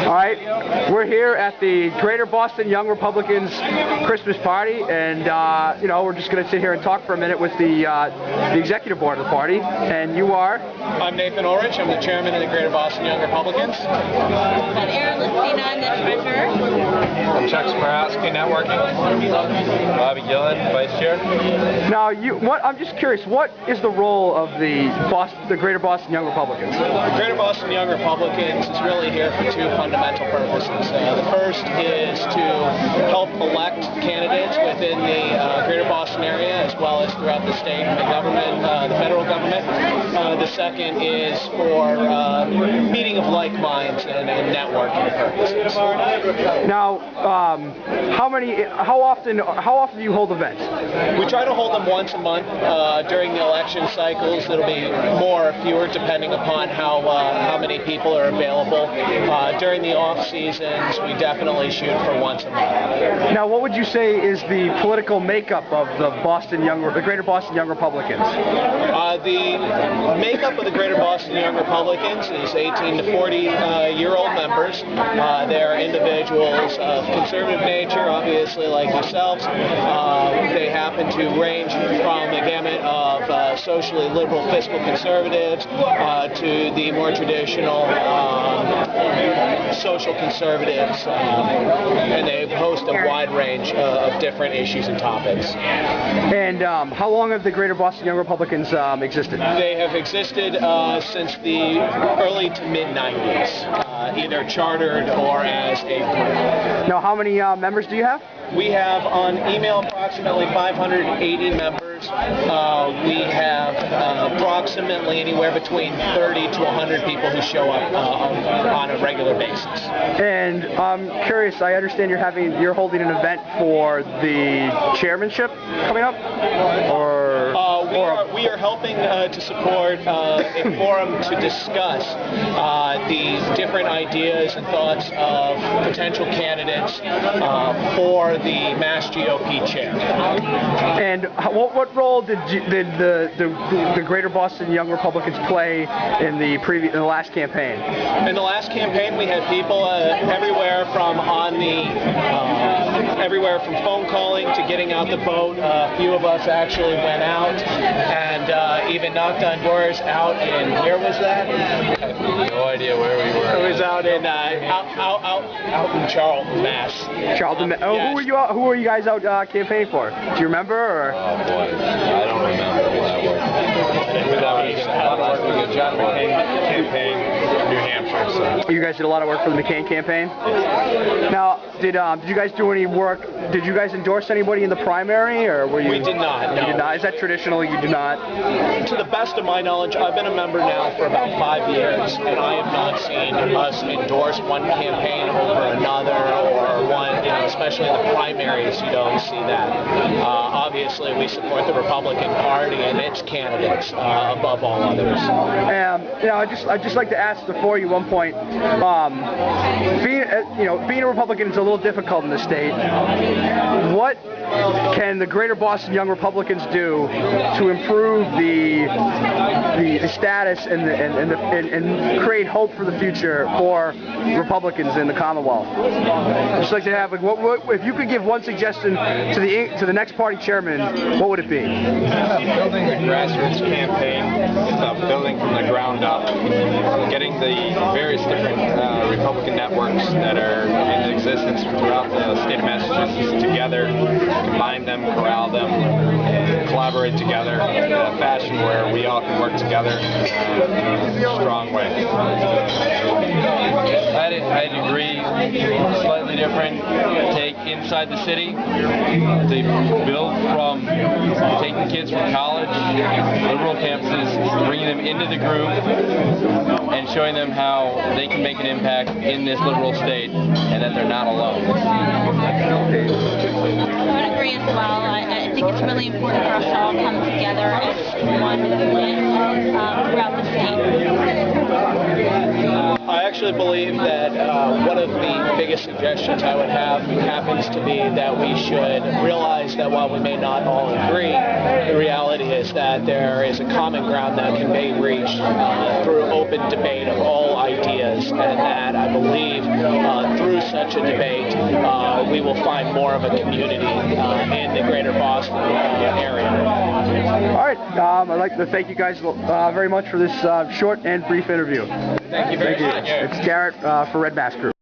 All right, we're here at the Greater Boston Young Republicans Christmas party, and we're just going to sit here and talk for a minute with the executive board of the party. And you are? I'm Nathan Ulrich. I'm the chairman of the Greater Boston Young Republicans. I'm Erin Listina, I'm the treasurer. I'm Chuck Smarowski, networking. Bobby Gillen, vice chair. Now, I'm just curious. What is the role of the Greater Boston Young Republicans? The Greater Boston Young Republicans is really here for two fundamental purposes. The first is to help elect candidates within the Greater Boston area, as well as throughout the state and the government, the federal government. The second is for meeting of like minds and networking purposes. Now, how often do you hold events? We try to hold them once a month. During the election cycles, it'll be more or fewer depending upon how many people are available. During the off seasons, we definitely shoot for once a month. Now, what would you say is the political makeup of the Greater Boston Young Republicans? The makeup of the Greater Boston Young Republicans is 18 to 40-year-old members. They're individuals of conservative nature, obviously like yourselves. They happen to range from the gamut of socially liberal fiscal conservatives to the more traditional social conservatives, and they host a wide range of different issues and topics. And how long have the Greater Boston Young Republicans existed? They have existed since the early to mid-90s, either chartered or as a group. Now, how many members do you have? We have on email approximately 580 members. We have approximately anywhere between 30 to 100 people who show up on a regular basis. And I'm curious, I understand you're holding an event for the chairmanship coming up? We are helping to support a forum to discuss the different ideas and thoughts of potential candidates for the Mass GOP chair. And what role did the Greater Boston Young Republicans play in the last campaign? In the last campaign, we had people everywhere from phone calling to getting out the vote. A few of us actually went out and even knocked on doors out in, where was that? I have no idea where we were. It was out in out in Charlton, Mass. Charlton, Yes. Who were you guys out campaigning for? Do you remember? Or? Oh boy, I don't remember who that was. We did John McCain campaign, New Hampshire. So. You guys did a lot of work for the McCain campaign? Yes. Now, did you guys do any work? Did you guys endorse anybody in the primary, or were you? We did not. No. You did not. Is that traditional? You do not. To the best of my knowledge, I've been a member now for about 5 years, and I have not seen us endorse one campaign over another, or one, especially in the primaries, you don't see that. Obviously, we support the Republican Party and its candidates above all others. I'd just like to ask before you one point. Being a Republican is a little difficult in the state. What can the Greater Boston Young Republicans do to improve the status and create hope for the future for Republicans in the Commonwealth? I'd just like to have, if you could give one suggestion to the next party chairman, what would it be? Building the grassroots campaign, building from the ground up, getting the various different Republican networks that are in existence throughout the state of Massachusetts together, combine them, corral them, and collaborate together in a fashion where we all can work together in a strong way. I'd agree. Slightly different take inside the city. They build from taking kids from college, liberal campuses, bringing them into the group, and showing them how they can make an impact in this liberal state and that they're not alone. I would agree as well. I think it's really important for us to all come together as one movement throughout the state. I actually believe that one of the biggest suggestions I would have happens to be that we should realize that while we may not all agree, the reality is that there is a common ground that can be reached through open debate of all ideas, and that I believe such a debate, we will find more of a community in the greater Boston area. All right, I'd like to thank you guys very much for this short and brief interview. Thank you very much. It's Garrett for Red Mask Group.